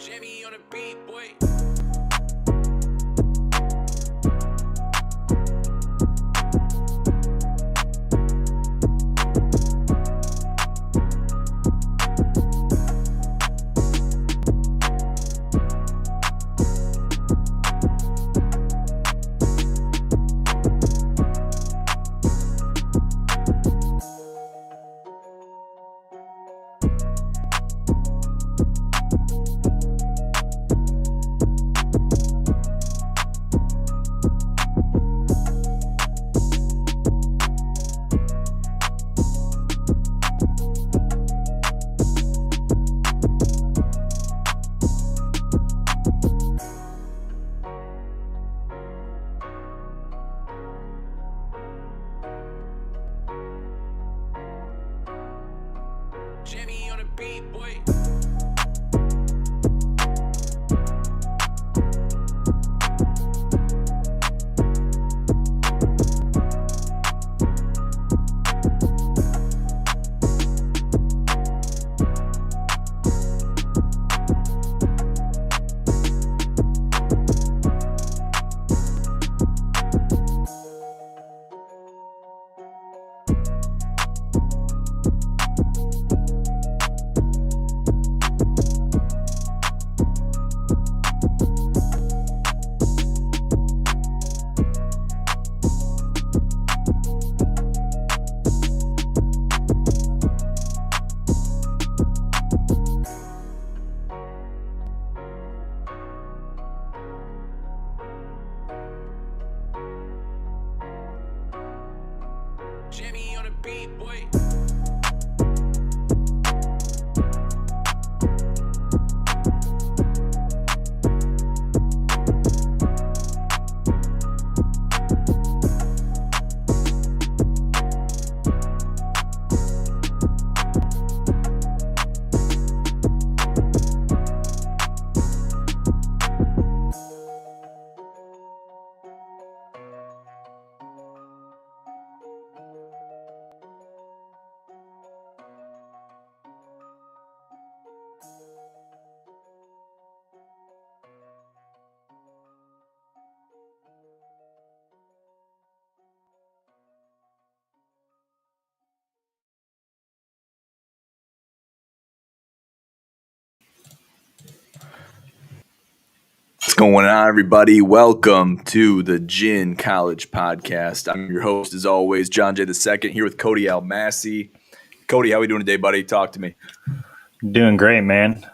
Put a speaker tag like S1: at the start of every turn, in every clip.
S1: Jimmy on the beat, boy. Jimmy on the beat, boy. Jimmy on the beat, boy.
S2: What's going on, everybody? Welcome to the Gin College Podcast. I'm your host, as always, John J. II, here with Cody Almasy. Cody, how we doing today, buddy? Talk to me.
S3: Doing great, man.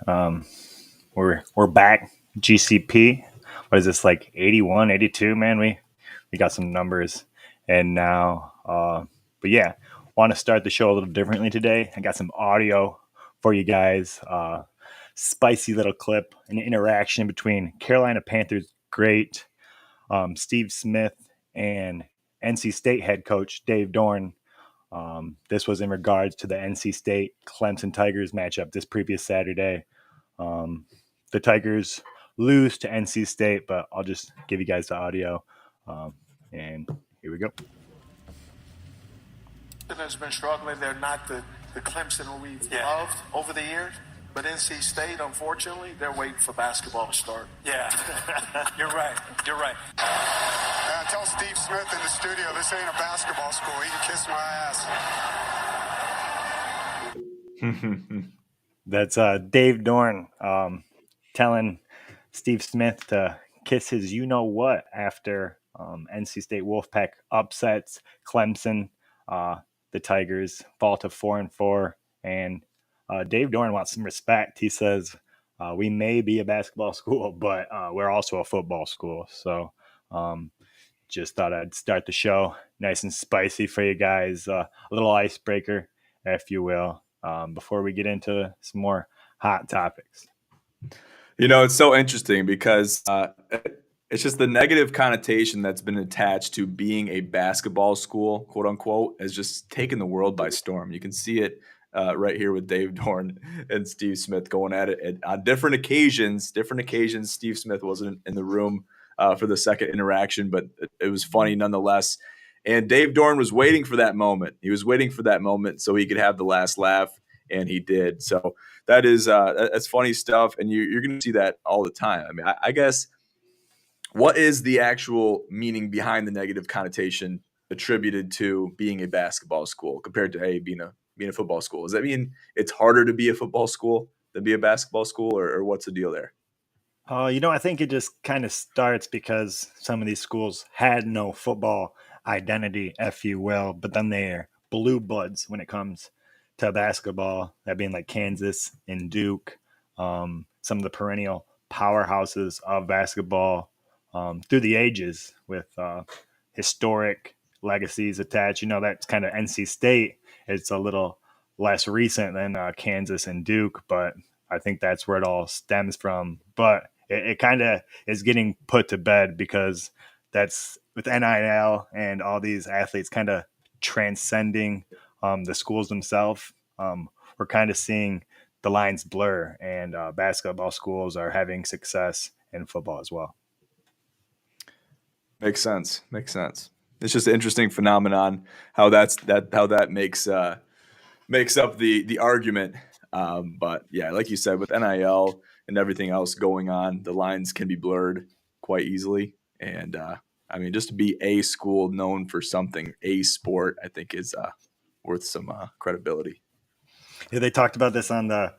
S3: We're back. GCP. What is this, like 81, 82, man? We got some numbers. And now, but yeah, want to start the show a little differently today. I got some audio for you guys. Spicy little clip, an interaction between Carolina Panthers great Steve Smith and NC State head coach Dave Dorn. This was in regards to the NC State Clemson Tigers matchup this previous Saturday. The Tigers lose to NC State, but I'll just give you guys the audio. And here we go.
S4: Has been struggling. They're not the Clemson we've loved over the years. But NC State, unfortunately, they're waiting for basketball to start.
S5: Yeah, you're right. You're right.
S6: Tell Steve Smith in the studio this ain't a basketball school. He can kiss my ass.
S3: That's Dave Dorn telling Steve Smith to kiss his you-know-what after NC State Wolfpack upsets Clemson. The Tigers fall to 4-4, and Dave Dorn wants some respect. He says, we may be a basketball school, but we're also a football school. So just thought I'd start the show nice and spicy for you guys. A little icebreaker, if you will, before we get into some more hot topics.
S2: You know, it's so interesting because it's just the negative connotation that's been attached to being a basketball school, quote unquote, has just taken the world by storm. You can see it right here with Dave Dorn and Steve Smith going at it on different occasions. Steve Smith wasn't in the room for the second interaction, but it was funny nonetheless. And Dave Dorn was waiting for that moment. He was waiting for that moment so he could have the last laugh. and he did. So that's funny stuff, and you're going to see that all the time. I mean, I guess what is the actual meaning behind the negative connotation attributed to being a basketball school compared to being a football school? Does that mean it's harder to be a football school than be a basketball school, or what's the deal there?
S3: I think it just kind of starts because some of these schools had no football identity, if you will, but then they're blue bloods when it comes to basketball, that being like Kansas and Duke, some of the perennial powerhouses of basketball through the ages with historic legacies attached. That's kind of NC State. It's a little less recent than Kansas and Duke, but I think that's where it all stems from. But it kind of is getting put to bed because that's with NIL and all these athletes kind of transcending the schools themselves. We're kind of seeing the lines blur, and basketball schools are having success in football as well.
S2: Makes sense. It's just an interesting phenomenon how that makes up the argument. But yeah, like you said, with NIL and everything else going on, the lines can be blurred quite easily. And I mean, just to be a school known for something, a sport, I think is worth some credibility.
S3: Yeah, they talked about this on the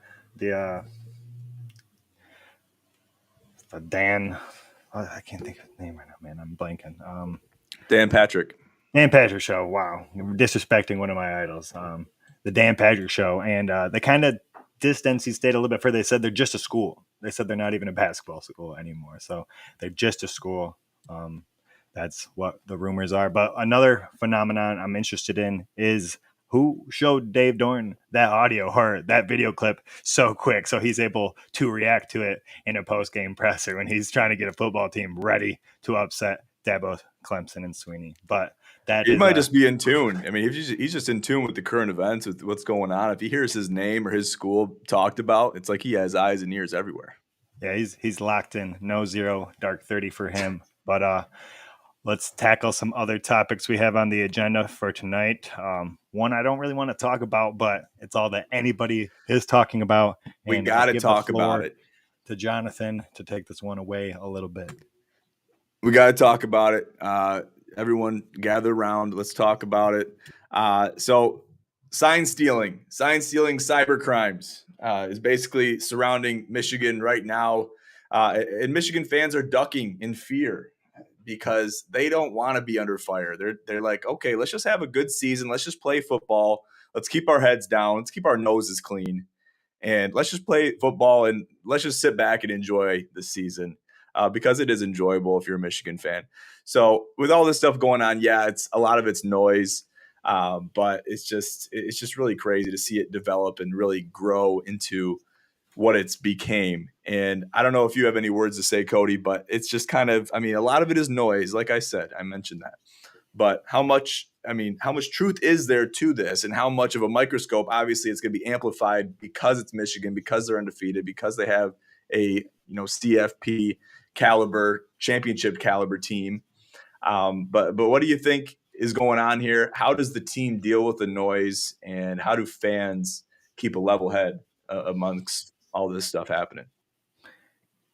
S3: Dan. I can't think of his name right now, man. I'm blanking.
S2: Dan Patrick
S3: show. Wow, you're disrespecting one of my idols. The Dan Patrick show, and they kind of dissed NC State a little bit further. They said they're just a school. They said they're not even a basketball school anymore. So they're just a school. That's what the rumors are. But another phenomenon I'm interested in is who showed Dave Dorn that audio or that video clip so quick so he's able to react to it in a post-game presser when he's trying to get a football team ready to upset Dabo, Clemson, and Sweeney. But
S2: he might just be in tune. I mean, he's just in tune with the current events, with what's going on. If he hears his name or his school talked about, it's like he has eyes and ears everywhere.
S3: Yeah, he's locked in. No zero, dark 30 for him. But let's tackle some other topics we have on the agenda for tonight. One I don't really want to talk about, but it's all that anybody is talking about.
S2: We got to talk about it.
S3: To Jonathan to take this one away a little bit.
S2: We got to talk about it. Everyone gather around. Let's talk about it. So sign stealing, cyber crimes is basically surrounding Michigan right now. And Michigan fans are ducking in fear because they don't want to be under fire. They're like, okay, let's just have a good season. Let's just play football. Let's keep our heads down. Let's keep our noses clean. And let's just play football and let's just sit back and enjoy the season. Because it is enjoyable if you're a Michigan fan. So with all this stuff going on, yeah, it's a lot of it's noise, but it's just really crazy to see it develop and really grow into what it's became. And I don't know if you have any words to say, Cody, but it's just kind of, I mean, a lot of it is noise. Like I said, I mentioned that. But how much truth is there to this, and how much of a microscope? Obviously, it's going to be amplified because it's Michigan, because they're undefeated, because they have a CFP caliber, championship caliber team. But what do you think is going on here? How does the team deal with the noise, and how do fans keep a level head amongst all this stuff happening?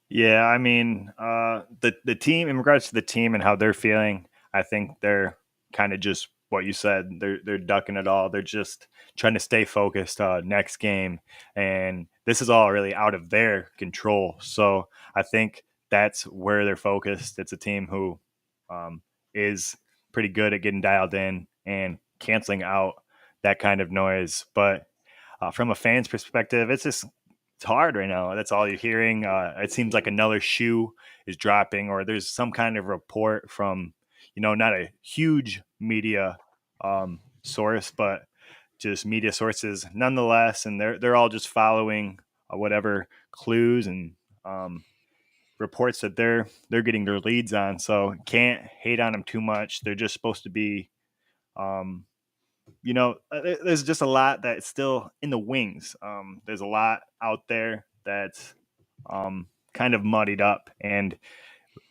S3: Yeah, I mean, the team, in regards to the team and how they're feeling, I think they're kind of just what you said. They're ducking it all. They're just trying to stay focused next game, and this is all really out of their control. So I think that's where they're focused. It's a team who is pretty good at getting dialed in and canceling out that kind of noise. But from a fan's perspective, it's hard right now. That's all you're hearing. It seems like another shoe is dropping, or there's some kind of report from, not a huge media source, but just media sources nonetheless. And they're all just following whatever clues and reports that they're getting their leads on. So can't hate on them too much. They're just supposed to be, there's just a lot that's still in the wings. There's a lot out there that's kind of muddied up. And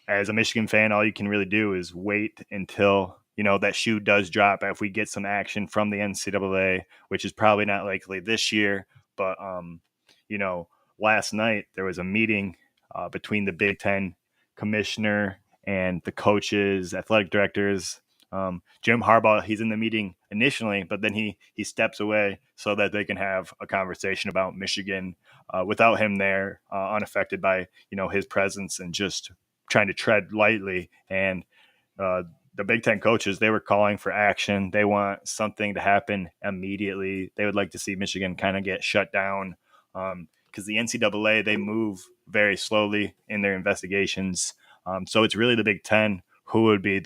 S3: as a Michigan fan, all you can really do is wait until, that shoe does drop. If we get some action from the NCAA, which is probably not likely this year, But last night there was a meeting between the Big Ten commissioner and the coaches, athletic directors. Jim Harbaugh, he's in the meeting initially, but then he steps away so that they can have a conversation about Michigan without him there, unaffected by his presence, and just trying to tread lightly. And the Big Ten coaches, they were calling for action. They want something to happen immediately. They would like to see Michigan kind of get shut down, because the NCAA, they move very slowly in their investigations. So it's really the Big Ten who would be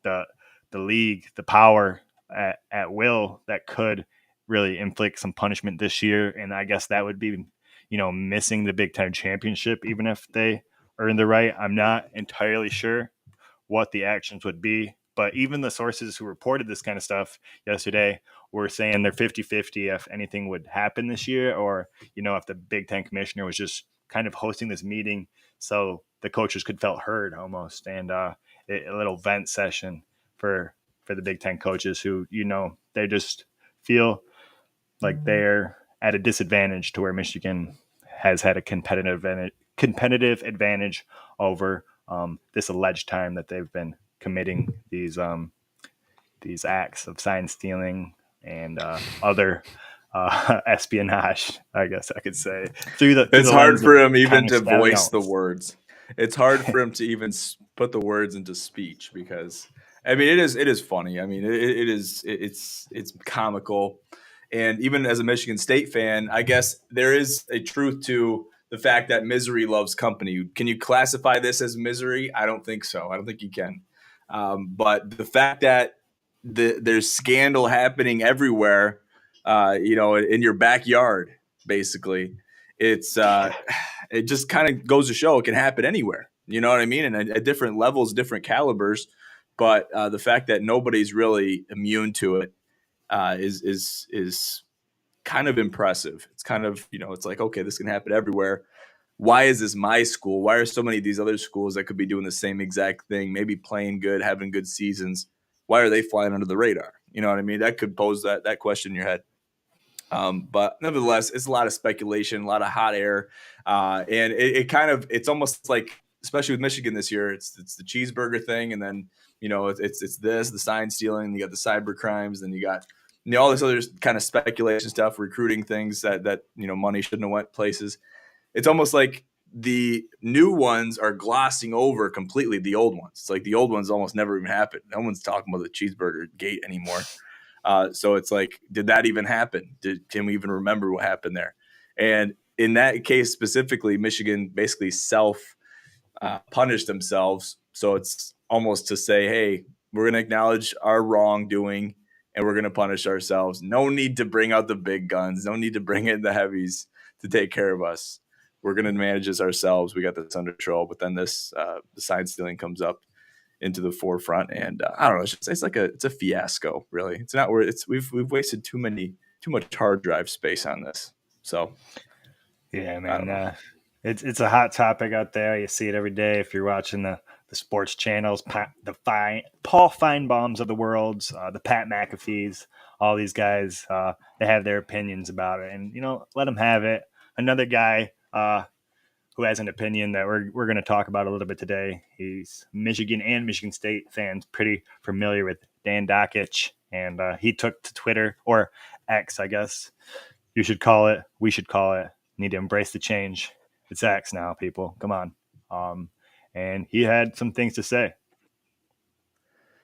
S3: the league, the power at will that could really inflict some punishment this year. And I guess that would be, missing the Big Ten championship, even if they earn the right. I'm not entirely sure what the actions would be, but even the sources who reported this kind of stuff yesterday were saying they're 50-50 if anything would happen this year, or, if the Big Ten commissioner was just kind of hosting this meeting so the coaches could feel heard almost, and a little vent session for the Big Ten coaches who, they just feel like they're at a disadvantage to where Michigan has had a competitive advantage over this alleged time that they've been committing these acts of sign stealing and other espionage, I guess I could say.
S2: It's hard for him even to voice the words. It's hard for him to even put the words into speech, because I mean it is funny. I mean it's comical, and even as a Michigan State fan, I guess there is a truth to the fact that misery loves company. Can you classify this as misery? I don't think so. I don't think you can. But the fact that there's scandal happening everywhere, in your backyard, basically, it's it just kind of goes to show it can happen anywhere. You know what I mean? And at different levels, different calibers. But the fact that nobody's really immune to it is kind of impressive. It's kind of, it's like, okay, this can happen everywhere. Why is this my school? Why are so many of these other schools that could be doing the same exact thing, maybe playing good, having good seasons, why are they flying under the radar? You know what I mean? That could pose that question in your head. But nevertheless, it's a lot of speculation, a lot of hot air. And it's almost like, especially with Michigan this year, it's the cheeseburger thing. And then, it's this, the sign stealing, you got the cyber crimes, then you got, all this other kind of speculation stuff, recruiting things that money shouldn't have went places. It's almost like the new ones are glossing over completely the old ones. It's like the old ones almost never even happened. No one's talking about the cheeseburger gate anymore. So it's like, did that even happen? Can we even remember what happened there? And in that case specifically, Michigan basically punished themselves. So it's almost to say, hey, we're going to acknowledge our wrongdoing and we're going to punish ourselves. No need to bring out the big guns. No need to bring in the heavies to take care of us. We're going to manage this ourselves. We got this under control. But then this the sign stealing comes up into the forefront, and I don't know. It's a fiasco. Really, it's not where it's. We've wasted too much hard drive space on this. So
S3: yeah, man, it's a hot topic out there. You see it every day if you're watching the sports channels, the Paul Feinbaums of the world, the Pat McAfees, all these guys. They have their opinions about it, and let them have it. Another guy who has an opinion that we're going to talk about a little bit today. He's Michigan and Michigan State fans pretty familiar with Dan Dakich, and he took to Twitter, or X, I guess you should call it. We should call it. Need to embrace the change. It's X now, people. Come on. And he had some things to say.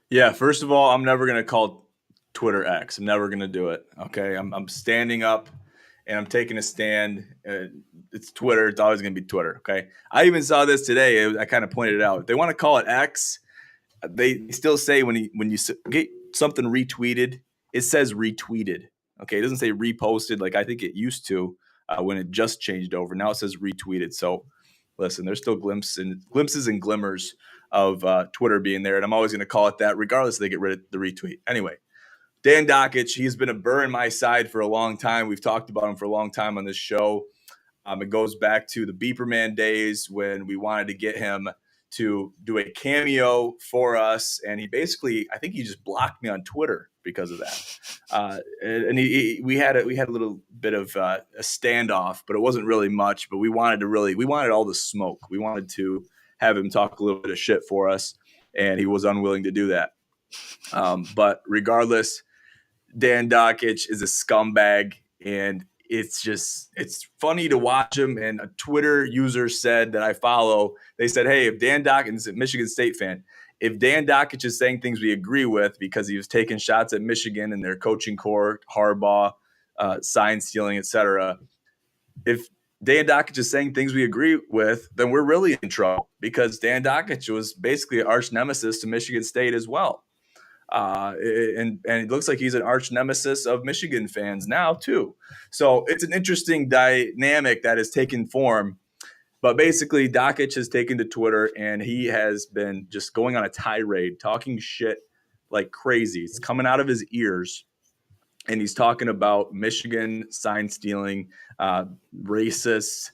S2: Yeah, first of all, I'm never going to call Twitter X. I'm never going to do it. Okay, I'm standing up. And I'm taking a stand. It's Twitter. It's always going to be Twitter. Okay. I even saw this today. I kind of pointed it out. If they want to call it X, they still say when you get something retweeted, it says retweeted. Okay. It doesn't say reposted like I think it used to when it just changed over. Now it says retweeted. So listen, there's still glimpses and glimmers of Twitter being there. And I'm always going to call it that regardless if they get rid of the retweet. Anyway. Dan Dakich, he's been a burr in my side for a long time. We've talked about him for a long time on this show. It goes back to the Beeper Man days when we wanted to get him to do a cameo for us, and he basically, I think he just blocked me on Twitter because of that. And we had a little bit of a standoff, but it wasn't really much. But we wanted all the smoke. We wanted to have him talk a little bit of shit for us, and he was unwilling to do that. But regardless, Dan Dockich is a scumbag, and it's funny to watch him. And a Twitter user said that I follow, they said, hey, if Dan Dockich is a Michigan State fan, if Dan Dockich is saying things we agree with because he was taking shots at Michigan and their coaching core, Harbaugh, sign stealing, etc., if Dan Dockich is saying things we agree with, then we're really in trouble, because Dan Dockich was basically an arch nemesis to Michigan State as well. And it looks like he's an arch nemesis of Michigan fans now too. So it's an interesting dynamic that has taken form. But basically, Dockich has taken to Twitter, and he has been just going on a tirade, talking shit like crazy. It's coming out of his ears. And he's talking about Michigan sign stealing, racist,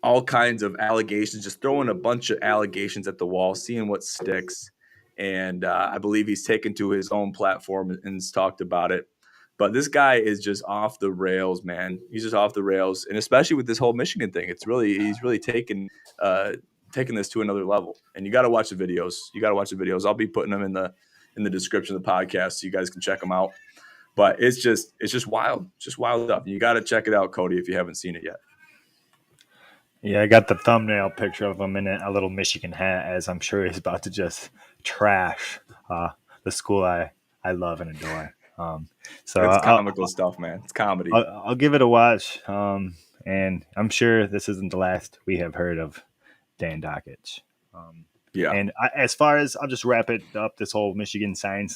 S2: all kinds of allegations, just throwing a bunch of allegations at the wall, seeing what sticks. And I believe he's taken to his own platform and has talked about it. But this guy is just off the rails, man. He's just off the rails, and especially with this whole Michigan thing, he's really taken this to another level. And you got to watch the videos. I'll be putting them in the description of the podcast so you guys can check them out. But it's just wild, stuff. You got to check it out, Cody, if you haven't seen it yet.
S3: Yeah, I got the thumbnail picture of him in a little Michigan hat, as I'm sure he's about to just trash the school I love and adore. So
S2: it's comical stuff, man. It's comedy.
S3: I'll give it a watch, and I'm sure this isn't the last we have heard of Dan Dockich.
S2: Yeah.
S3: And as far as, I'll just wrap it up, this whole Michigan sign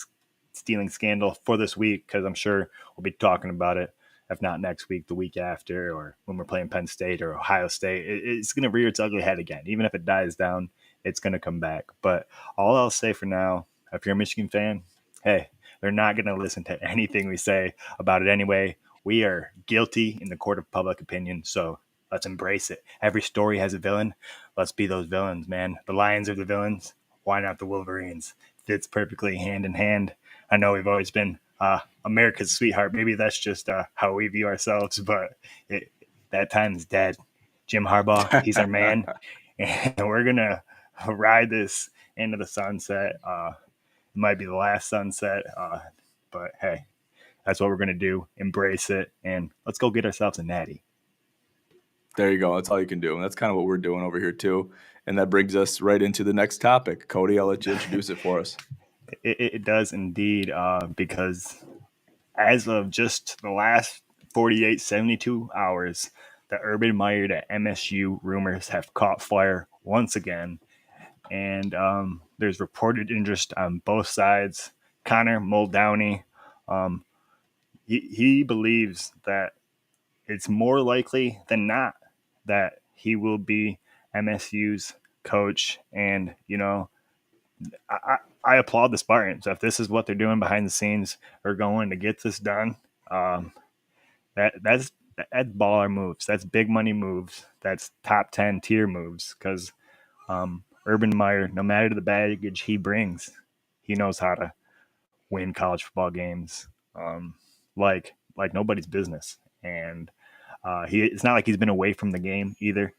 S3: stealing scandal for this week, because I'm sure we'll be talking about it, if not next week, the week after, or when we're playing Penn State or Ohio State. It's going to rear its ugly head again. Even if it dies down, it's going to come back. But all I'll say for now, if you're a Michigan fan, hey, they're not going to listen to anything we say about it anyway. We are guilty in the court of public opinion, so let's embrace it. Every story has a villain. Let's be those villains, man. The Lions are the villains. Why not the Wolverines? Fits perfectly hand in hand. I know we've always been America's sweetheart. Maybe that's just how we view ourselves, but that time is dead. Jim Harbaugh, he's our man, and we're going to ride this into the sunset. It might be the last sunset, but hey, that's what we're going to do. Embrace it, and let's go get ourselves a natty.
S2: There you go. That's all you can do. And that's kind of what we're doing over here too. And that brings us right into the next topic. Cody, I'll let you introduce it for us.
S3: It does indeed, because as of just the last 48, 72 hours, the Urban Meyer to MSU rumors have caught fire once again. And there's reported interest on both sides. Connor Muldowney, he believes that it's more likely than not that he will be MSU's coach. And, I applaud the Spartans. If this is what they're doing behind the scenes, are going to get this done. That's baller moves. That's big money moves. That's top 10 tier moves. Because Urban Meyer, no matter the baggage he brings, he knows how to win college football games like nobody's business. And it's not like he's been away from the game either.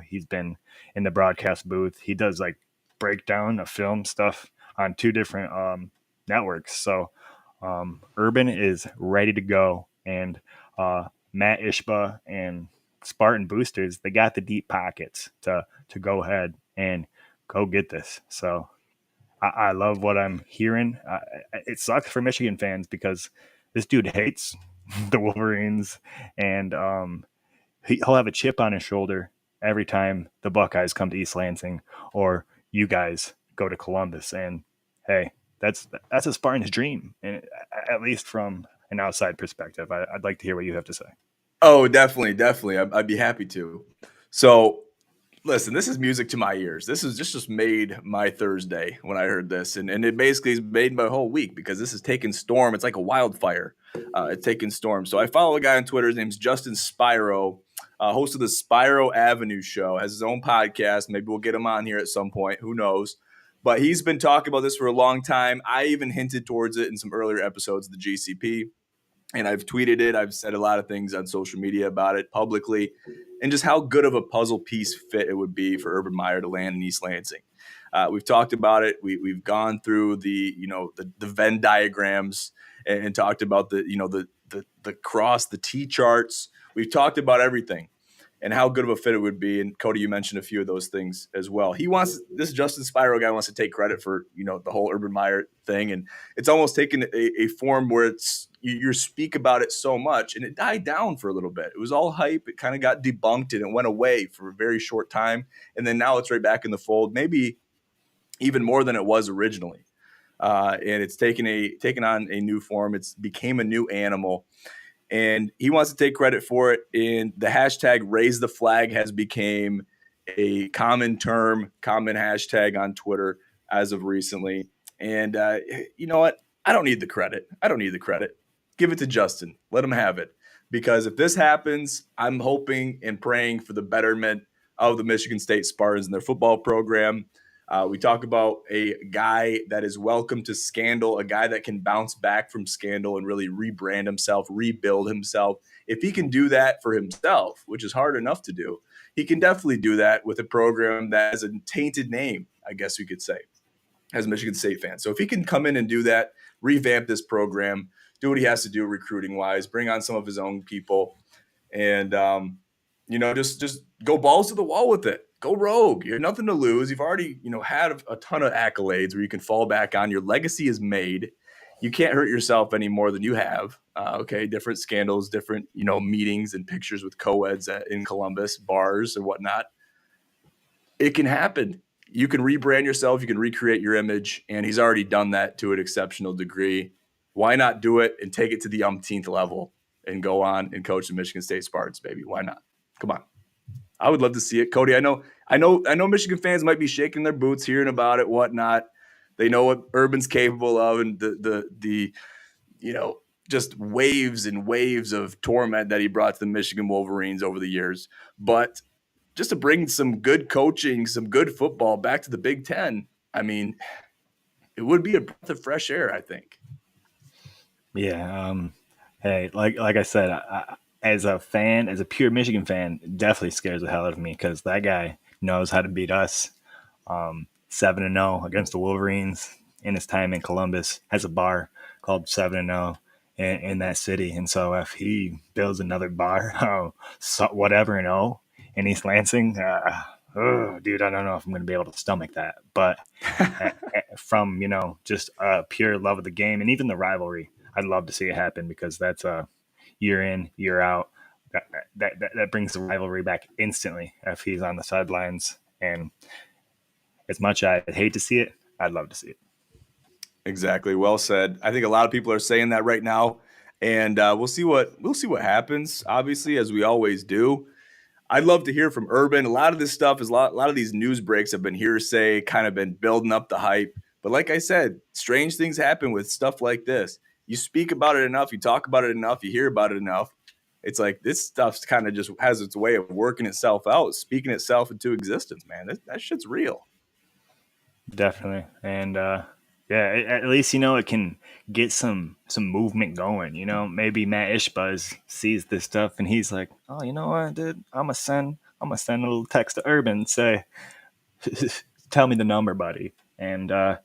S3: He's been in the broadcast booth. He does like breakdown of film stuff on two different networks. So Urban is ready to go. And Matt Ishba and Spartan boosters, they got the deep pockets to go ahead and go get this. So I love what I'm hearing. It sucks for Michigan fans because this dude hates the Wolverines, and he'll have a chip on his shoulder every time the Buckeyes come to East Lansing or you guys go to Columbus. And hey, that's a Spartan's dream, and at least from an outside perspective. I'd like to hear what you have to say.
S2: Oh, definitely. I'd be happy to. So, listen, this is music to my ears. This just made my Thursday when I heard this, and it basically has made my whole week because this is taking storm. It's like a wildfire. It's taking storm. So I follow a guy on Twitter. His name's Justin Spiro. host of the Spiro Avenue show, has his own podcast. Maybe we'll get him on here at some point. Who knows? But he's been talking about this for a long time. I even hinted towards it in some earlier episodes of the GCP. And I've tweeted it. I've said a lot of things on social media about it publicly, and just how good of a puzzle piece fit it would be for Urban Meyer to land in East Lansing. We've talked about it. We've gone through the Venn diagrams and talked about the cross, the T charts. We've talked about everything and how good of a fit it would be. And Cody, you mentioned a few of those things as well. This Justin Spiro guy wants to take credit for, the whole Urban Meyer thing. And it's almost taken a form where it's, you speak about it so much, and it died down for a little bit. It was all hype. It kind of got debunked and it went away for a very short time. And then now it's right back in the fold, maybe even more than it was originally. And it's taken on a new form. It's became a new animal. And he wants to take credit for it. And the hashtag raise the flag has become a common term, common hashtag on Twitter as of recently. And you know what? I don't need the credit. Give it to Justin. Let him have it. Because if this happens, I'm hoping and praying for the betterment of the Michigan State Spartans and their football program. We talk about a guy that is welcome to scandal, a guy that can bounce back from scandal and really rebrand himself, rebuild himself. If he can do that for himself, which is hard enough to do, he can definitely do that with a program that has a tainted name, I guess we could say, as a Michigan State fan. So if he can come in and do that, revamp this program, do what he has to do recruiting-wise, bring on some of his own people, and just go balls to the wall with it. Go rogue. You have nothing to lose. You've already, had a ton of accolades where you can fall back on. Your legacy is made. You can't hurt yourself any more than you have. Different scandals, different, meetings and pictures with co-eds in Columbus, bars and whatnot. It can happen. You can rebrand yourself. You can recreate your image. And he's already done that to an exceptional degree. Why not do it and take it to the umpteenth level and go on and coach the Michigan State Spartans, baby? Why not? Come on. I would love to see it. Cody, I know Michigan fans might be shaking their boots hearing about it, whatnot. They know what Urban's capable of, and the just waves and waves of torment that he brought to the Michigan Wolverines over the years. But just to bring some good coaching, some good football back to the Big Ten, I mean, it would be a breath of fresh air, I think.
S3: Yeah. Hey, like I said, as a fan, as a pure Michigan fan, it definitely scares the hell out of me because that guy knows how to beat us. 7-0 against the Wolverines in his time in Columbus, has a bar called 7-0 in that city. And so if he builds another bar, whatever in East Lansing, dude, I don't know if I'm going to be able to stomach that. But from, just a pure love of the game and even the rivalry, I'd love to see it happen because that's year in, year out. That brings the rivalry back instantly if he's on the sidelines. And as much as I'd hate to see it, I'd love to see it.
S2: Exactly. Well said. I think a lot of people are saying that right now, and we'll see what happens. Obviously, as we always do. I'd love to hear from Urban. A lot of this stuff is a lot of these news breaks have been hearsay, kind of been building up the hype. But like I said, strange things happen with stuff like this. You speak about it enough, you talk about it enough, you hear about it enough. It's like this stuff kind of just has its way of working itself out, speaking itself into existence, man. That shit's real.
S3: Definitely. And at least, it can get some movement going. Maybe Matt Ishbuzz sees this stuff and he's like, oh, you know what, dude? I'm gonna send a little text to Urban and say, tell me the number, buddy. And the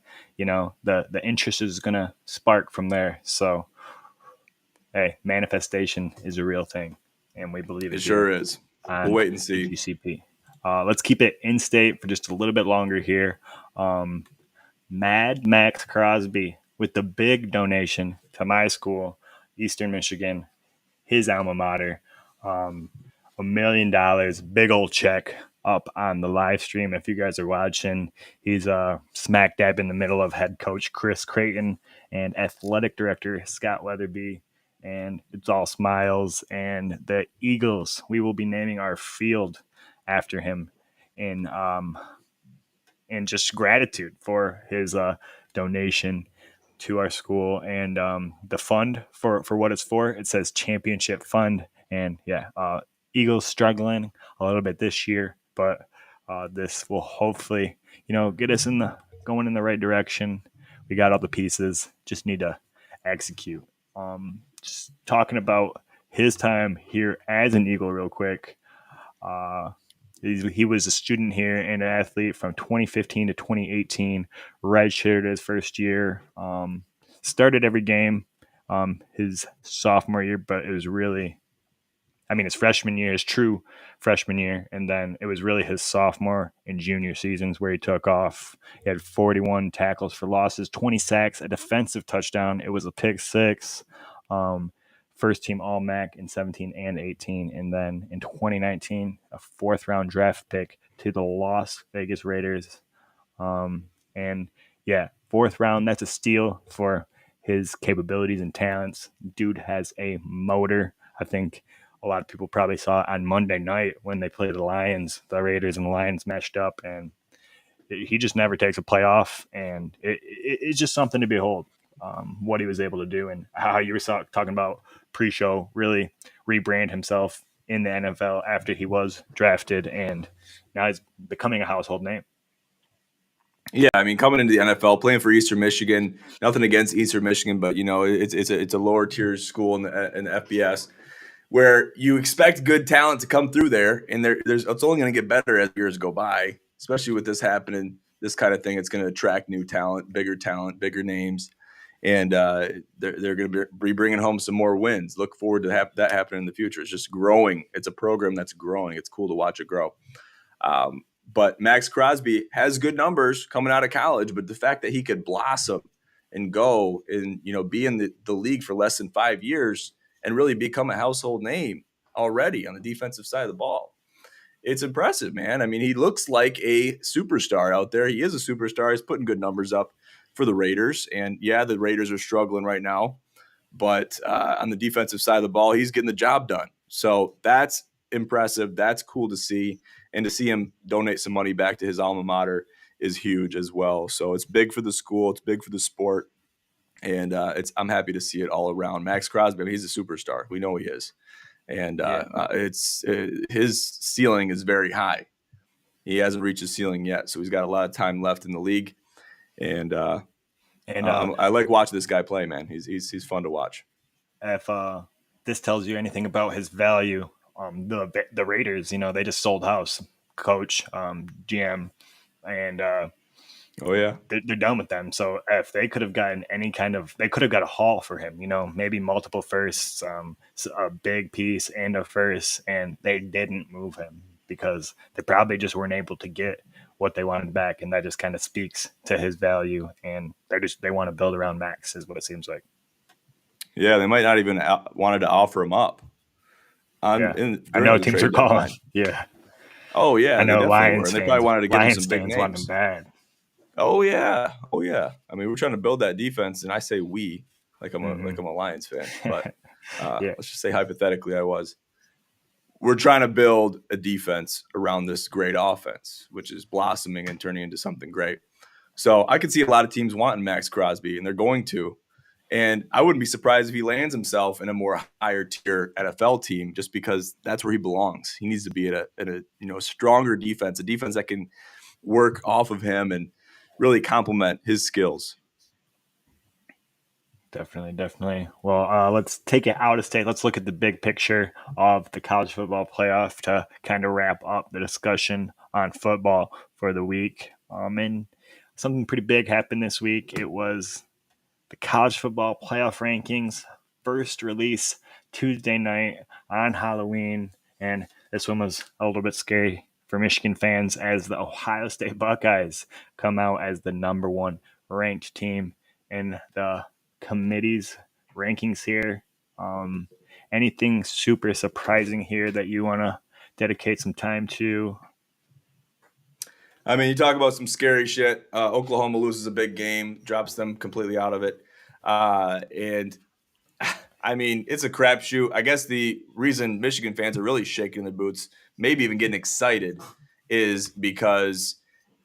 S3: interest is gonna spark from there. So hey, manifestation is a real thing, and we believe it.
S2: It sure is. We'll wait and see.
S3: GCP. Let's keep it in state for just a little bit longer here. Mad Max Crosby with the big donation to my school, Eastern Michigan, his alma mater. $1 million, big old check up on the live stream. If you guys are watching, he's smack dab in the middle of head coach Chris Creighton and athletic director Scott Weatherby. And it's all smiles. And the Eagles, we will be naming our field after him in just gratitude for his donation to our school. And the fund for what it's for, it says Championship Fund. And Eagles struggling a little bit this year, but this will hopefully, get us going in the right direction. We got all the pieces, just need to execute. Just talking about his time here as an Eagle real quick. He was a student here and an athlete from 2015 to 2018, redshirted his first year, started every game his sophomore year, but it was really, his freshman year, his true freshman year, and then it was really his sophomore and junior seasons where he took off. He had 41 tackles for losses, 20 sacks, a defensive touchdown. It was a pick six. First team All-MAC in 17 and 18. And then in 2019, a fourth-round draft pick to the Las Vegas Raiders. And yeah, fourth round, that's a steal for his capabilities and talents. Dude has a motor. I think a lot of people probably saw it on Monday night when they played the Lions. The Raiders and the Lions matched up, and he just never takes a play off. And it's just something to behold. What he was able to do and how you were talking about pre-show, really rebrand himself in the NFL after he was drafted, and now he's becoming a household name.
S2: Yeah, coming into the NFL, playing for Eastern Michigan, nothing against Eastern Michigan, but it's a lower tier school in the FBS where you expect good talent to come through there, and it's only going to get better as years go by, especially with this happening, this kind of thing. It's going to attract new talent, bigger names. And they're going to be bringing home some more wins. Look forward to that happening in the future. It's just growing. It's a program that's growing. It's cool to watch it grow. But Max Crosby has good numbers coming out of college, but the fact that he could blossom and go and be in the league for less than 5 years and really become a household name already on the defensive side of the ball, it's impressive, man. He looks like a superstar out there. He is a superstar. He's putting good numbers up for the Raiders. And yeah, the Raiders are struggling right now, but on the defensive side of the ball, he's getting the job done. So that's impressive. That's cool to see. And to see him donate some money back to his alma mater is huge as well. So it's big for the school. It's big for the sport. And I'm happy to see it all around. Max Crosby, he's a superstar. We know he is. And his ceiling is very high. He hasn't reached his ceiling yet. So he's got a lot of time left in the league. And I like watching this guy play, man. He's fun to watch.
S3: If this tells you anything about his value, the Raiders, they just sold house, coach, GM, and they're done with them. So if they could have gotten they could have got a haul for him, maybe multiple firsts, a big piece and a first, and they didn't move him because they probably just weren't able to get what they wanted back, and that just kind of speaks to his value. And they want to build around Max, is what it seems like.
S2: Yeah, they might not even wanted to offer him up.
S3: I know teams are calling. Yeah.
S2: Oh yeah,
S3: I know Lions.
S2: They probably wanted to get him some big
S3: names. Want him bad.
S2: Oh yeah. We're trying to build that defense, and I say we, like I'm a Lions fan, but let's just say hypothetically, I was. We're trying to build a defense around this great offense, which is blossoming and turning into something great. So I could see a lot of teams wanting Max Crosby, and they're going to. And I wouldn't be surprised if he lands himself in a more higher tier NFL team, just because that's where he belongs. He needs to be at a stronger defense, a defense that can work off of him and really complement his skills.
S3: Definitely. Well, let's take it out of state. Let's look at the big picture of the college football playoff to kind of wrap up the discussion on football for the week. And something pretty big happened this week. It was the college football playoff rankings, first release Tuesday night on Halloween. And this one was a little bit scary for Michigan fans as the Ohio State Buckeyes come out as the number one ranked team in the committee's rankings here. Anything super surprising here that you want to dedicate some time to?
S2: You talk about some scary shit. Oklahoma loses a big game, drops them completely out of it. And it's a crapshoot. I guess the reason Michigan fans are really shaking their boots, maybe even getting excited, is because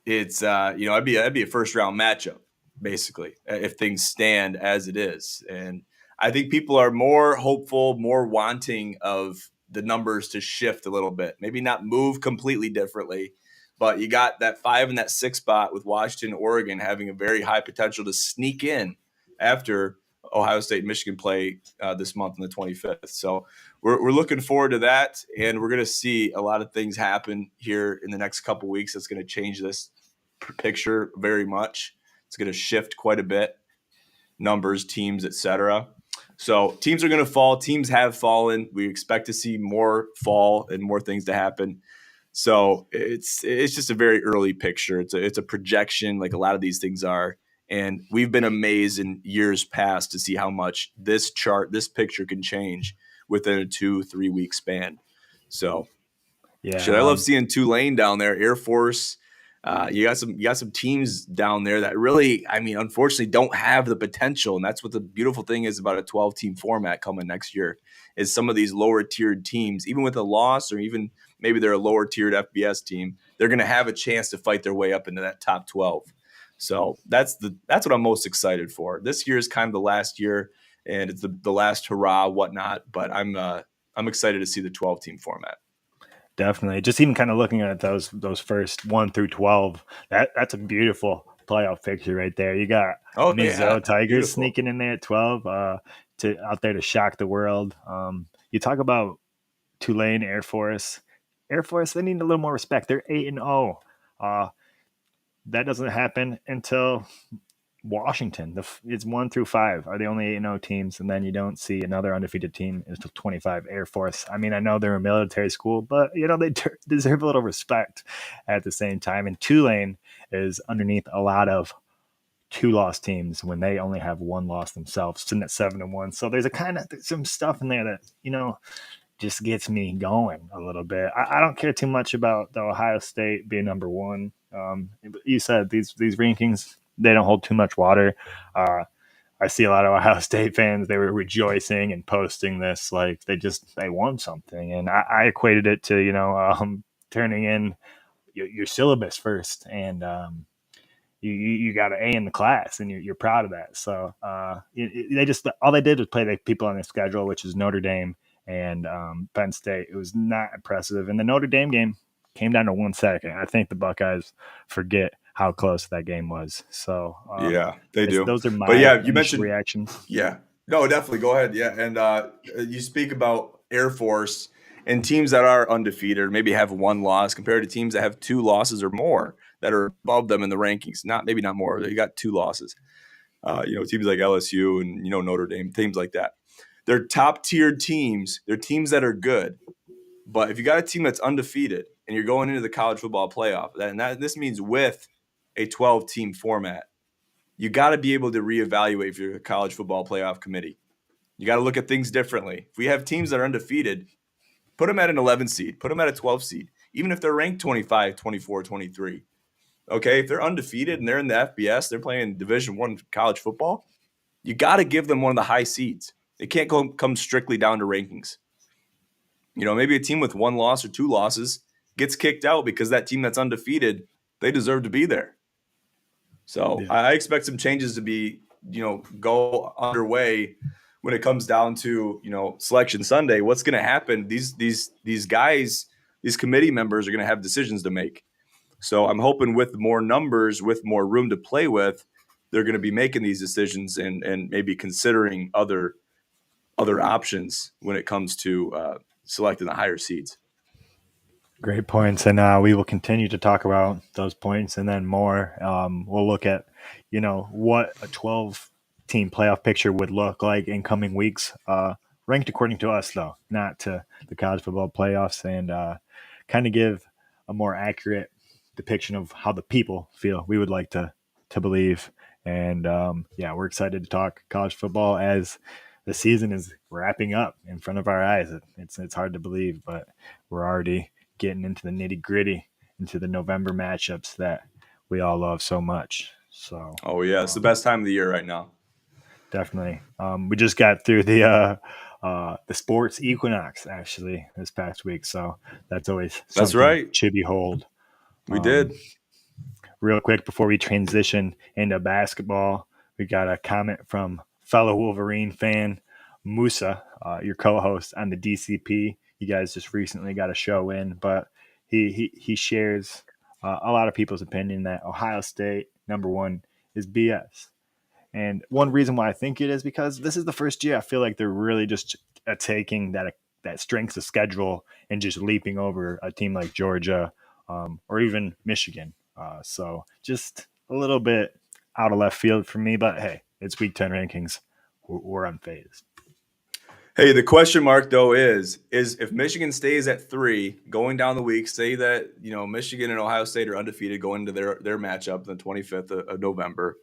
S2: it's it'd be a first round matchup, basically, if things stand as it is. And I think people are more hopeful, more wanting of the numbers to shift a little bit. Maybe not move completely differently, but you got that 5 and that 6 spot with Washington, Oregon having a very high potential to sneak in after Ohio State and Michigan play this month on the 25th. So we're looking forward to that, and we're going to see a lot of things happen here in the next couple weeks that's going to change this picture very much. It's going to shift quite a bit, numbers, teams, etc. So teams are going to fall. Teams have fallen. We expect to see more fall and more things to happen. So it's just a very early picture. It's a projection, like a lot of these things are. And we've been amazed in years past to see how much this picture can change within a 2-3 week span. So
S3: Yeah,
S2: I love seeing Tulane down there, Air Force. You got some teams down there that really, I mean, unfortunately don't have the potential. And that's what the beautiful thing is about a 12-team format coming next year is some of these lower tiered teams, even with a loss or even maybe they're a lower tiered FBS team, they're going to have a chance to fight their way up into that top 12. So that's what I'm most excited for. This year is kind of the last year and it's the last hurrah, whatnot. But I'm excited to see the 12-team format.
S3: Definitely. Just even kind of looking at those first 1 through 12, that's a beautiful playoff picture right there. You got Mizzou Tigers beautiful. Sneaking in there at 12 to out there to shock the world. You talk about Tulane, Air Force. Air Force, they need a little more respect. They're 8-0. That doesn't happen until Washington. It's 1 through 5 are the only 8-0 teams, and then you don't see another undefeated team until 25. Air Force. I mean, I know they're a military school, but they deserve a little respect at the same time. And Tulane is underneath a lot of 2-loss teams when they only have 1 loss themselves, sitting at 7-1. So there's some stuff in there that just gets me going a little bit. I don't care too much about the Ohio State being number 1. You said these rankings, they don't hold too much water. I see a lot of Ohio State fans, they were rejoicing and posting this like they won something. And I equated it to, turning in your syllabus first. And you got an A in the class and you're proud of that. So all they did was play the people on their schedule, which is Notre Dame and Penn State. It was not impressive. And the Notre Dame game came down to 1 second. I think the Buckeyes forget how close that game was. So
S2: yeah, they do.
S3: Those are my
S2: you mentioned
S3: reactions.
S2: Yeah, no, definitely go ahead. Yeah, and you speak about Air Force and teams that are undefeated, or maybe have 1 loss, compared to teams that have 2 losses or more that are above them in the rankings. Maybe not more. They got 2 losses. Teams like LSU and Notre Dame, teams like that. They're top tiered teams. They're teams that are good. But if you got a team that's undefeated and you're going into the college football playoff, this means with a 12-team format, you got to be able to reevaluate for your college football playoff committee. You got to look at things differently. If we have teams that are undefeated, put them at an 11 seed, put them at a 12 seed, even if they're ranked 25, 24, 23. Okay, if they're undefeated and they're in the FBS, they're playing Division I college football, you got to give them one of the high seeds. It can't come strictly down to rankings. Maybe a team with 1 loss or 2 losses gets kicked out because that team that's undefeated, they deserve to be there. So yeah. I expect some changes to be, go underway when it comes down to, Selection Sunday. What's going to happen? These guys, these committee members are going to have decisions to make. So I'm hoping with more numbers, with more room to play with, they're going to be making these decisions and maybe considering other options when it comes to selecting the higher seeds.
S3: Great points. And we will continue to talk about those points and then more. We'll look at, what a 12-team playoff picture would look like in coming weeks, ranked according to us, though, not to the college football playoffs, and kind of give a more accurate depiction of how the people feel. We would like to believe. And, we're excited to talk college football as the season is wrapping up in front of our eyes. It's hard to believe, but we're already getting into the nitty gritty, into the November matchups that we all love so much. So,
S2: it's the best time of the year right now.
S3: Definitely. We just got through the sports equinox actually this past week, so that's always
S2: that's right
S3: to behold.
S2: We did.
S3: Real quick before we transition into basketball, we got a comment from fellow Wolverine fan Musa, your co-host on the DCP you guys just recently got a show in, but he shares a lot of people's opinion that Ohio State #1 is BS. And one reason why I think it is because this is the first year I feel like they're really just taking that strength of schedule and just leaping over a team like Georgia or even Michigan. So just a little bit out of left field for me, but hey, it's Week 10 rankings. We're unfazed.
S2: Hey, the question mark though is if Michigan stays at 3 going down the week, say that Michigan and Ohio State are undefeated going into their matchup the 25th of November.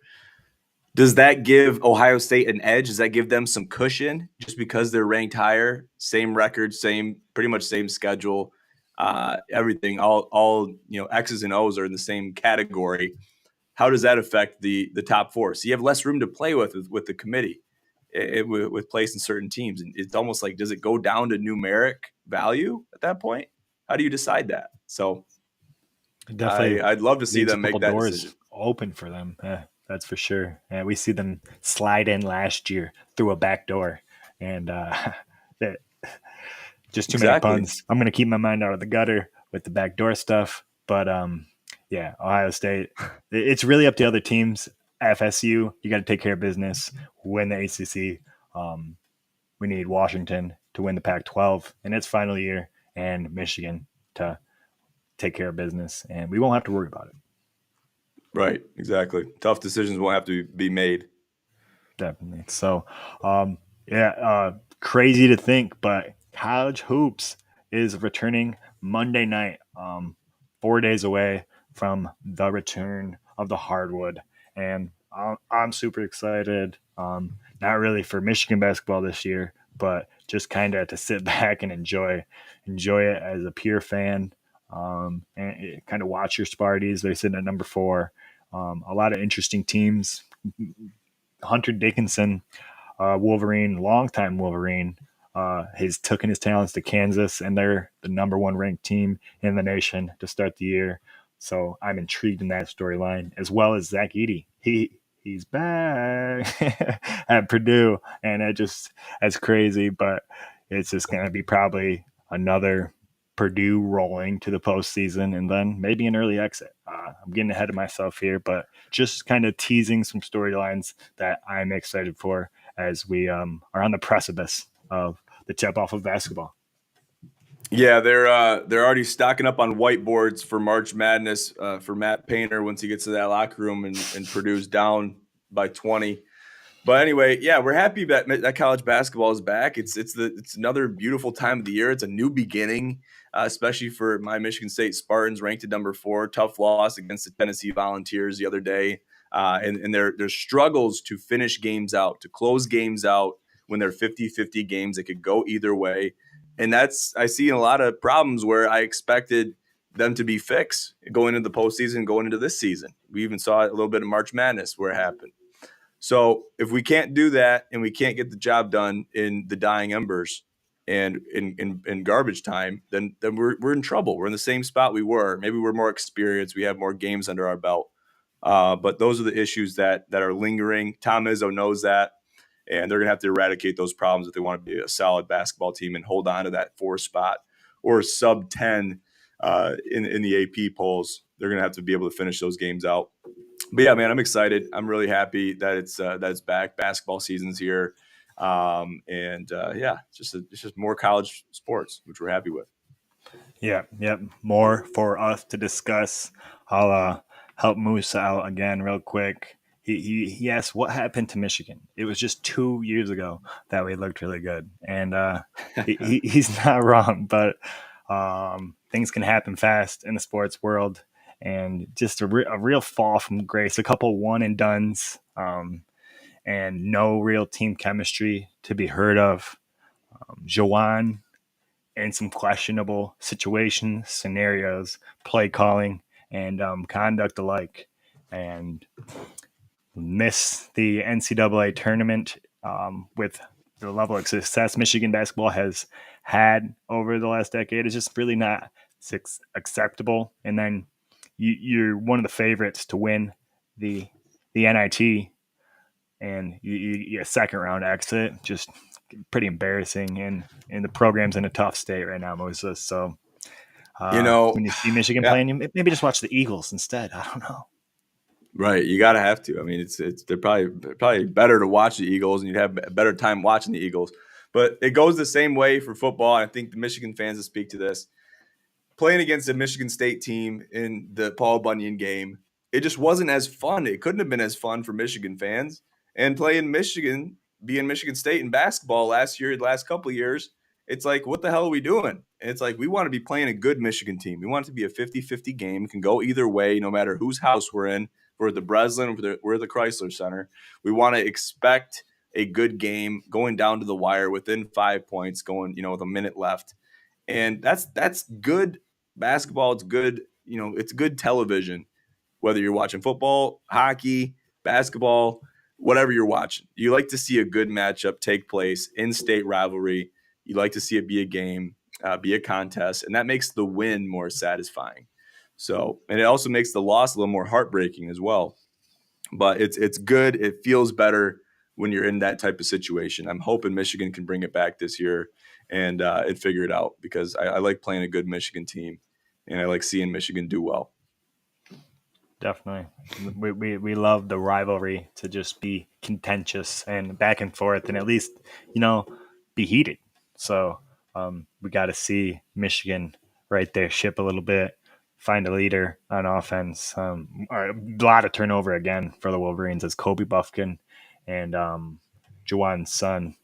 S2: Does that give Ohio State an edge? Does that give them some cushion just because they're ranked higher, same record, pretty much same schedule, everything, all X's and O's are in the same category. How does that affect the top 4? So you have less room to play with the committee. With placing certain teams, and it's almost like, does it go down to numeric value at that point? How do you decide that? So
S3: definitely,
S2: I'd love to see them make that
S3: doors
S2: decision.
S3: Open for them. That's for sure. And we see them slide in last year through a back door, and just too many puns. I'm going to keep my mind out of the gutter with the backdoor stuff, but yeah, Ohio State. It's really up to other teams. FSU, you got to take care of business, win the ACC. We need Washington to win the Pac-12 in its final year, and Michigan to take care of business, and we won't have to worry about it.
S2: Right, exactly. Tough decisions won't have to be made.
S3: Definitely. So, crazy to think, but college hoops is returning Monday night, 4 days away from the return of the hardwood. And I'm super excited, not really for Michigan basketball this year, but just kind of to sit back and enjoy it as a pure fan, and kind of watch your Sparties. They're sitting at number 4. A lot of interesting teams. Hunter Dickinson, Wolverine, longtime Wolverine, has taken his talents to Kansas, and they're the #1 ranked team in the nation to start the year. So I'm intrigued in that storyline, as well as Zach Edey. He's back at Purdue, and that's crazy, but it's just going to be probably another Purdue rolling to the postseason and then maybe an early exit. I'm getting ahead of myself here, but just kind of teasing some storylines that I'm excited for as we are on the precipice of the tip off of basketball.
S2: Yeah, they're already stocking up on whiteboards for March Madness for Matt Painter once he gets to that locker room and Purdue's down by 20. But anyway, yeah, we're happy that college basketball is back. It's another beautiful time of the year. It's a new beginning, especially for my Michigan State Spartans, ranked at number 4. Tough loss against the Tennessee Volunteers the other day, and their struggles to finish games out, to close games out when they're 50-50 games that could go either way. And I see a lot of problems where I expected them to be fixed going into the postseason, going into this season. We even saw it a little bit of March Madness where it happened. So if we can't do that and we can't get the job done in the dying embers and in garbage time, then we're in trouble. We're in the same spot we were. Maybe we're more experienced. We have more games under our belt. But those are the issues that are lingering. Tom Izzo knows that, and they're going to have to eradicate those problems if they want to be a solid basketball team and hold on to that 4 spot or sub 10 in the AP polls. They're going to have to be able to finish those games out. But yeah, man, I'm excited. I'm really happy that it's back. Basketball season's here, it's just more college sports, which we're happy with.
S3: Yeah, more for us to discuss. I'll help Moose out again real quick. He asked what happened to Michigan. It was just 2 years ago that we looked really good, and he's not wrong. But things can happen fast in the sports world. And just a real fall from grace, a couple one and dones, and no real team chemistry to be heard of. Jawan in some questionable situations, scenarios, play calling, and conduct alike, and miss the NCAA tournament with the level of success Michigan basketball has had over the last decade. Is just really not acceptable. And then you're one of the favorites to win the NIT, and you a second round exit. Just pretty embarrassing, and the program's in a tough state right now, Moses. So when you see Michigan
S2: yeah,
S3: playing, maybe just watch the Eagles instead. I don't know.
S2: right. You gotta have to. I mean, they're probably better to watch the Eagles, and you'd have a better time watching the Eagles. But it goes the same way for football. I think the Michigan fans will speak to this. Playing against a Michigan State team in the Paul Bunyan game, it just wasn't as fun. It couldn't have been as fun for Michigan fans. And playing Michigan, being Michigan State in basketball the last couple of years, it's like, what the hell are we doing? And it's like, we want to be playing a good Michigan team. We want it to be a 50-50 game. It can go either way, no matter whose house we're in. We're at the Breslin, we're at the Chrysler Center. We want to expect a good game going down to the wire within 5 points, going, with a minute left. And that's good basketball. It's good, it's good television, whether you're watching football, hockey, basketball, whatever you're watching. You like to see a good matchup take place, in-state rivalry. You like to see it be a game, be a contest, and that makes the win more satisfying. So, and it also makes the loss a little more heartbreaking as well. But it's good. It feels better when you're in that type of situation. I'm hoping Michigan can bring it back this year and figure it out, because I like playing a good Michigan team, and I like seeing Michigan do well.
S3: Definitely. We love the rivalry to just be contentious and back and forth, and at least, be heated. So we got to see Michigan right there ship a little bit, find a leader on offense. A lot of turnover again for the Wolverines, as Kobe Buffkin and Juwan's son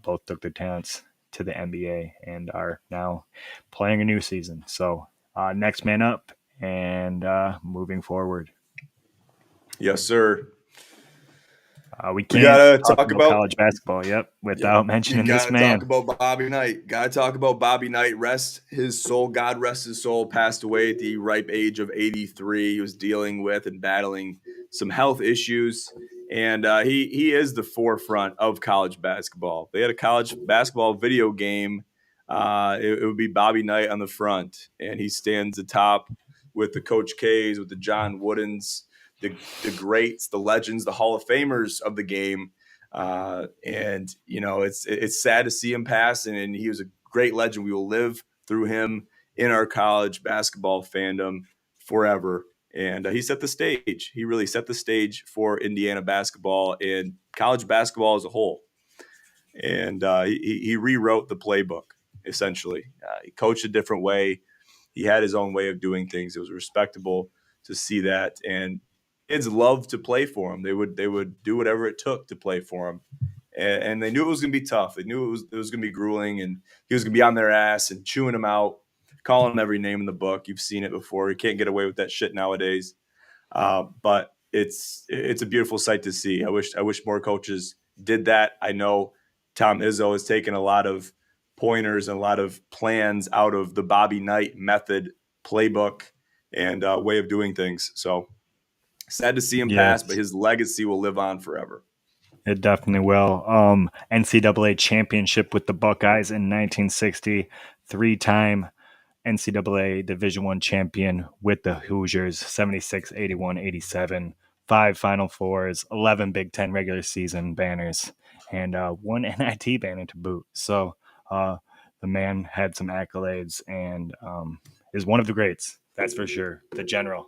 S3: both took their talents to the NBA and are now playing a new season. So next man up and moving forward.
S2: Yes, sir.
S3: We can't
S2: gotta
S3: talk about college basketball, without mentioning this man.
S2: Talk about Bobby Knight. Gotta talk about Bobby Knight. Rest his soul. God rest his soul. Passed away at the ripe age of 83. He was dealing with and battling some health issues, and he is the forefront of college basketball. They had a college basketball video game. It would be Bobby Knight on the front, and he stands atop with the Coach K's, with the John Woodens, the greats, the legends, the Hall of Famers of the game. And it's sad to see him pass, and he was a great legend. We will live through him in our college basketball fandom forever. And he set the stage. He really set the stage for Indiana basketball and college basketball as a whole. And he rewrote the playbook, essentially. He coached a different way. He had his own way of doing things. It was respectable to see that. And kids loved to play for him. They would do whatever it took to play for him. And they knew it was going to be tough. They knew it was going to be grueling, and he was going to be on their ass and chewing them out, calling them every name in the book. You've seen it before. You can't get away with that shit nowadays. But it's a beautiful sight to see. I wish more coaches did that. I know Tom Izzo has taken a lot of pointers and a lot of plans out of the Bobby Knight method playbook and way of doing things. So sad to see him pass, but his legacy will live on forever.
S3: It definitely will. NCAA championship with the Buckeyes in 1960, 3-time NCAA Division I champion with the Hoosiers, 76, 81, 87, 5 Final Fours, 11 Big Ten regular season banners, and 1 NIT banner to boot. So the man had some accolades and is one of the greats, that's for sure. The General,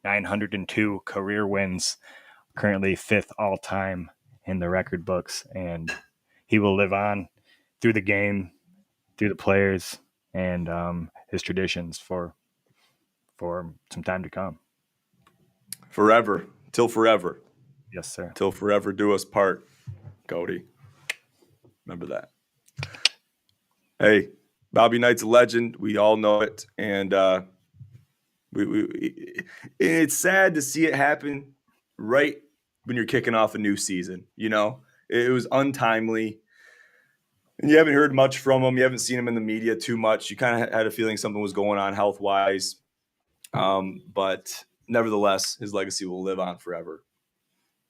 S3: 902 career wins, currently 5th all-time in the record books, and he will live on through the game, through the players, and his traditions for some time to come.
S2: Forever. Till forever.
S3: Yes, sir.
S2: Till forever do us part, Cody. Remember that. Hey, Bobby Knight's a legend. We all know it. And it's sad to see it happen right when you're kicking off a new season. It was untimely. And you haven't heard much from him. You haven't seen him in the media too much. You kind of had a feeling something was going on health-wise. But nevertheless, his legacy will live on forever.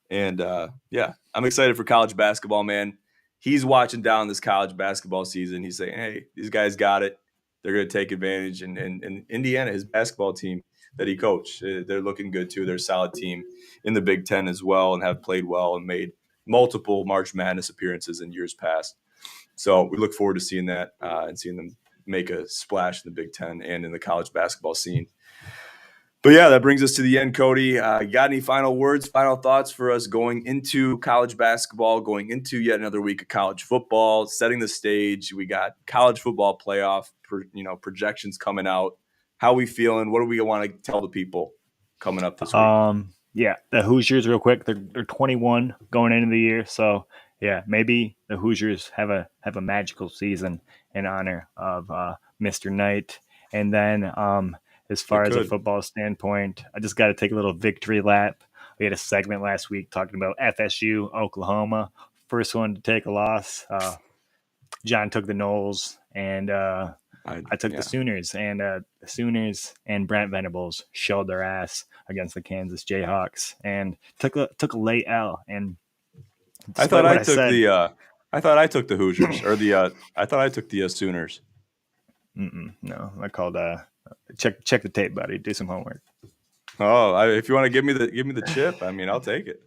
S2: And, I'm excited for college basketball, man. He's watching down this college basketball season. He's saying, hey, these guys got it. They're going to take advantage. And Indiana, his basketball team that he coached, they're looking good too. They're a solid team in the Big Ten as well and have played well and made multiple March Madness appearances in years past. So we look forward to seeing that and seeing them make a splash in the Big Ten and in the college basketball scene. But yeah, that brings us to the end, Cody. You got any final words, final thoughts for us going into college basketball, going into yet another week of college football, setting the stage? We got college football playoff, projections coming out. How we feeling? What do we want to tell the people coming up this week?
S3: Yeah, the Hoosiers, real quick. They're 21 going into the year, so yeah, maybe the Hoosiers have a magical season in honor of Mr. Knight. And then as far as a football standpoint, I just got to take a little victory lap. We had a segment last week talking about FSU, Oklahoma. First one to take a loss. John took the Noles, and I took the Sooners. And the Sooners and Brent Venables showed their ass against the Kansas Jayhawks and took a late L. And
S2: I thought I took the Hoosiers, or I thought I took the Sooners.
S3: No, I called check the tape, buddy. Do some homework.
S2: Oh, if you want to give me the chip, I mean, I'll take it.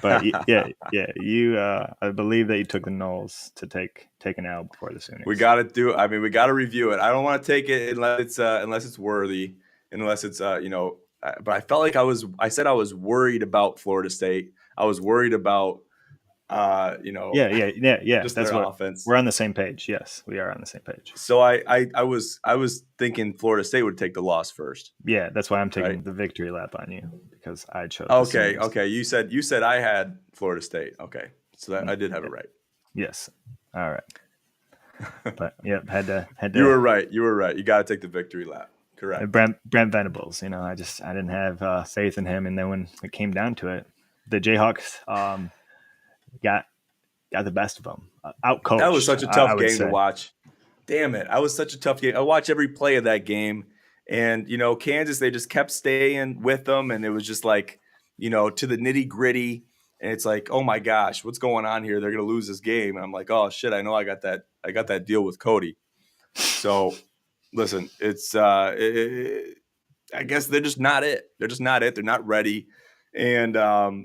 S3: But yeah, you. I believe that you took the Noles to take an L before the Sooners.
S2: We got to we got to review it. I don't want to take it unless it's worthy, unless it's But I felt like I said I was worried about Florida State. I was worried about
S3: Yeah.
S2: just
S3: that's
S2: their
S3: what
S2: offense.
S3: We're on the same page. Yes, we are on the same page.
S2: So I was thinking Florida State would take the loss first.
S3: Yeah, that's why I'm taking the victory lap on you, because I chose.
S2: Okay. You said I had Florida State. Okay, so I did have it right.
S3: Yes. All right. But yeah, had to.
S2: You were right. You got to take the victory lap. Correct.
S3: Brent Venables. I didn't have faith in him, and then when it came down to it, the Jayhawks got the best of them. Outcoached.
S2: That was such a tough game to watch. Damn it. That was such a tough game. I watched every play of that game. And, Kansas, they just kept staying with them. And it was just like, to the nitty gritty. And it's like, oh my gosh, what's going on here? They're going to lose this game. And I'm like, oh shit, I know I got that deal with Cody. So listen, it's, I guess they're just not it. They're just not it. They're not ready. And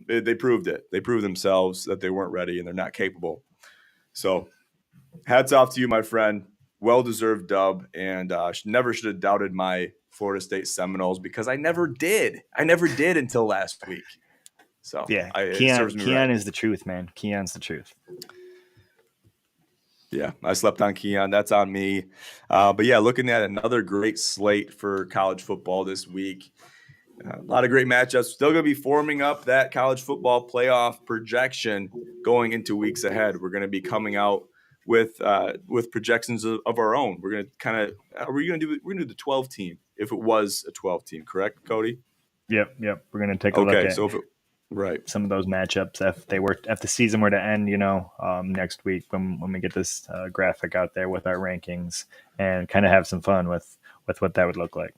S2: they proved it. They proved themselves that they weren't ready and they're not capable. So hats off to you, my friend. Well-deserved dub. And never should have doubted my Florida State Seminoles, because I never did. I never did until last week. So
S3: yeah, Keon is the truth, man. Keon's the truth.
S2: Yeah, I slept on Keon. That's on me. But yeah, looking at another great slate for college football this week. A lot of great matchups. Still going to be forming up that college football playoff projection going into weeks ahead. We're going to be coming out with projections of our own. We're going to we're going to do the 12 team if it was a 12 team, correct, Cody?
S3: Yep. We're going to take a look at
S2: some
S3: of those matchups if the season were to end, next week when we get this graphic out there with our rankings, and kind of have some fun with what that would look like.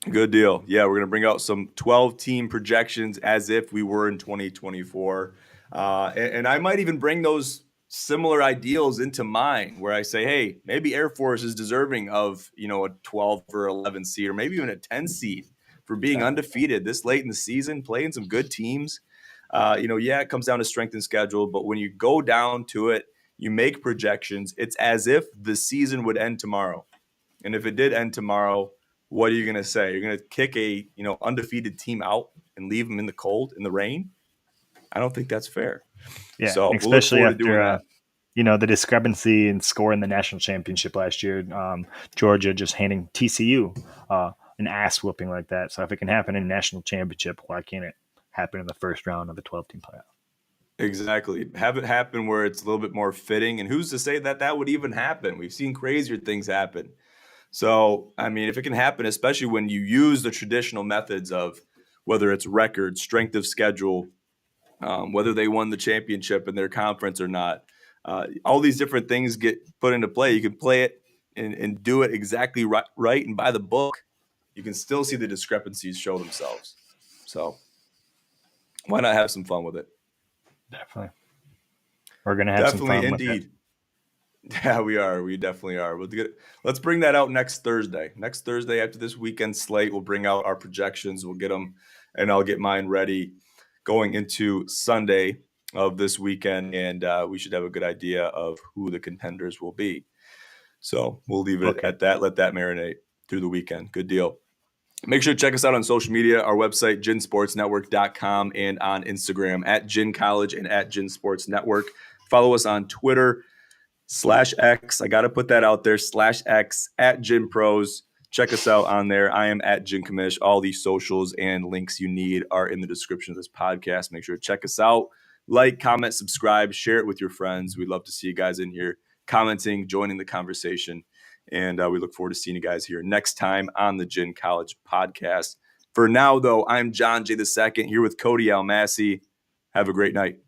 S2: Good deal. Yeah, we're going to bring out some 12-team projections as if we were in 2024. And I might even bring those similar ideals into mine, where I say, hey, maybe Air Force is deserving of, a 12 or 11 seed, or maybe even a 10 seed for being undefeated this late in the season, playing some good teams. It comes down to strength and schedule, but when you go down to it, you make projections. It's as if the season would end tomorrow. And if it did end tomorrow, what are you going to say? You're going to kick a, undefeated team out and leave them in the cold, in the rain? I don't think that's fair.
S3: Yeah,
S2: so
S3: especially after the discrepancy in score in the national championship last year. Georgia just handing TCU an ass whooping like that. So if it can happen in a national championship, why can't it happen in the first round of the 12-team playoff?
S2: Exactly. Have it happen where it's a little bit more fitting. And who's to say that would even happen? We've seen crazier things happen. So, I mean, if it can happen, especially when you use the traditional methods of whether it's record, strength of schedule, whether they won the championship in their conference or not, all these different things get put into play. You can play it and do it exactly right and by the book. You can still see the discrepancies show themselves. So why not have some fun with it?
S3: Definitely. We're going to have some fun with it.
S2: Yeah, we are. We definitely are. Let's bring that out next Thursday. Next Thursday after this weekend slate, we'll bring out our projections. We'll get them, and I'll get mine ready going into Sunday. of this weekend, and we should have a good idea of who the contenders will be. So we'll leave it at that. Let that marinate through the weekend. Good deal. Make sure to check us out on social media, our website, ginsportsnetwork.com, and on Instagram at Gin College and at Gin Sports Network. Follow us on Twitter /X. I got to put that out there, /X at Gin Pros. Check us out on there. I am at Gin Commish. All these socials and links you need are in the description of this podcast. Make sure to check us out. Like, comment, subscribe, share it with your friends. We'd love to see you guys in here commenting, joining the conversation. And we look forward to seeing you guys here next time on the Gin College podcast. For now, though, I'm John J. II here with Cody Almasy. Have a great night.